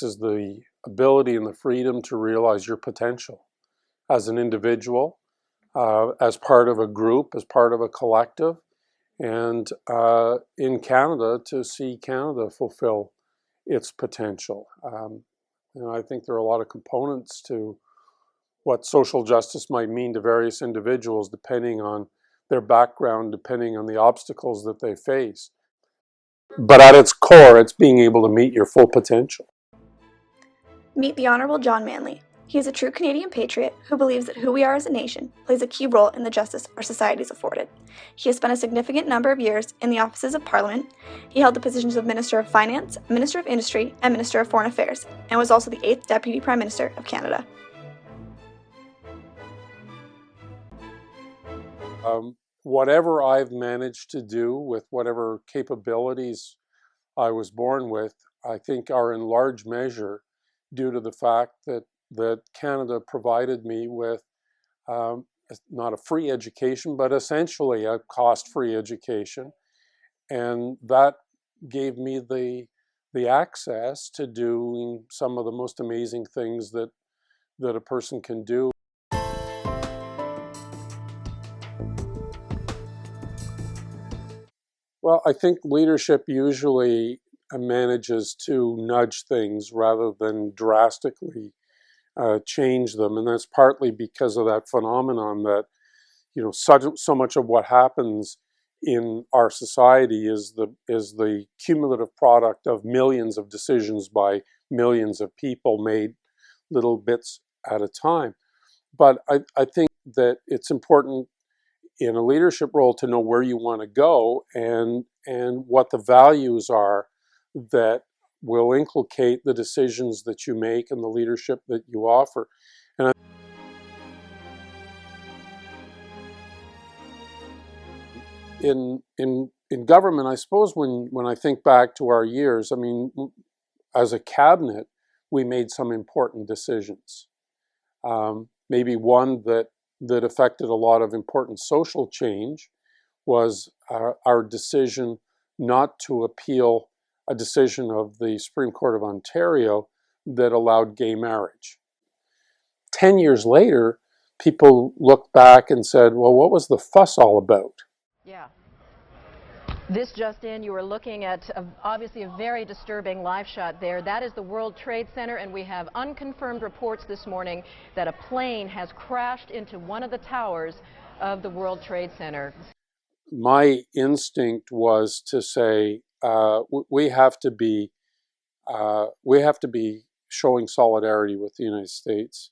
is the ability and the freedom to realize your potential as an individual, as part of a group, as part of a collective, and in Canada, to see Canada fulfill its potential. And I think there are a lot of components to what social justice might mean to various individuals depending on their background, depending on the obstacles that they face. But at its core, it's being able to meet your full potential. Meet the Honourable John Manley. He is a true Canadian patriot who believes that who we are as a nation plays a key role in the justice our society is afforded. He has spent a significant number of years in the offices of Parliament. He held the positions of Minister of Finance, Minister of Industry, and Minister of Foreign Affairs, and was also the 8th Deputy Prime Minister of Canada. Whatever I've managed to do with whatever capabilities I was born with, I think are in large measure due to the fact that Canada provided me with not a free education, but essentially a cost-free education. And that gave me the access to doing some of the most amazing things that a person can do. Well, I think leadership usually manages to nudge things rather than drastically change them, and that's partly because of that phenomenon that, you know, so much of what happens in our society is the cumulative product of millions of decisions by millions of people made little bits at a time. But I think that it's important in a leadership role to know where you want to go and what the values are that will inculcate the decisions that you make and the leadership that you offer. And in government, I suppose when I think back to our years, I mean, as a cabinet, we made some important decisions. Maybe one that affected a lot of important social change was our decision not to appeal a decision of the Supreme Court of Ontario that allowed gay marriage. 10 years later, people looked back and said, well, what was the fuss all about? Yeah. This just in, you are looking at obviously a very disturbing live shot there. That is the World Trade Center, and we have unconfirmed reports this morning that a plane has crashed into one of the towers of the World Trade Center. My instinct was to say, we have to be showing solidarity with the United States.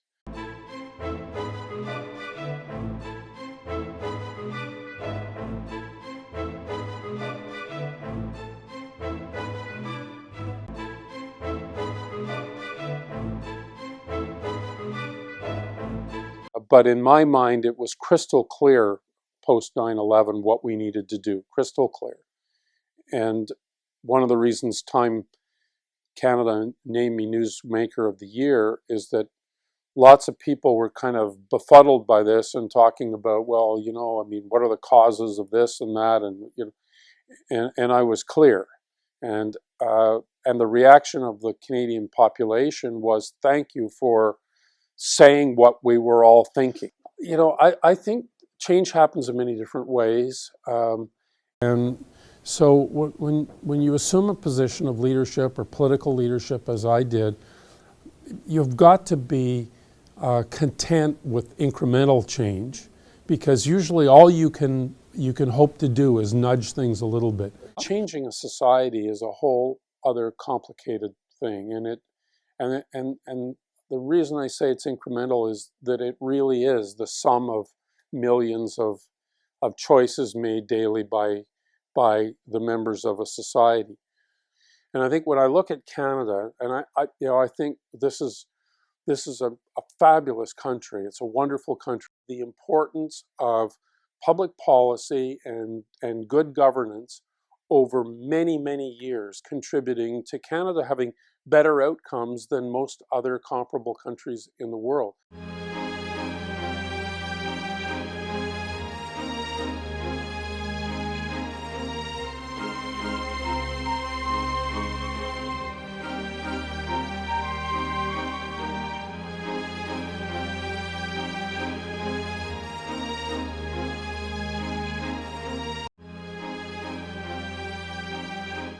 But in my mind, it was crystal clear post 9/11 what we needed to do, crystal clear. And one of the reasons Time Canada named me Newsmaker of the Year is that lots of people were kind of befuddled by this and talking about, well, you know, I mean, what are the causes of this and that, and you know, and I was clear, and the reaction of the Canadian population was, thank you for saying what we were all thinking. You know, I think change happens in many different ways, and so when you assume a position of leadership or political leadership, as I did, you've got to be content with incremental change, because usually all you can hope to do is nudge things a little bit. Changing a society is a whole other complicated thing, and the reason I say it's incremental is that it really is the sum of millions of choices made daily by the members of a society. And I think when I look at Canada, and I think this is a fabulous country. It's a wonderful country. The importance of public policy and good governance over many, many years contributing to Canada having better outcomes than most other comparable countries in the world.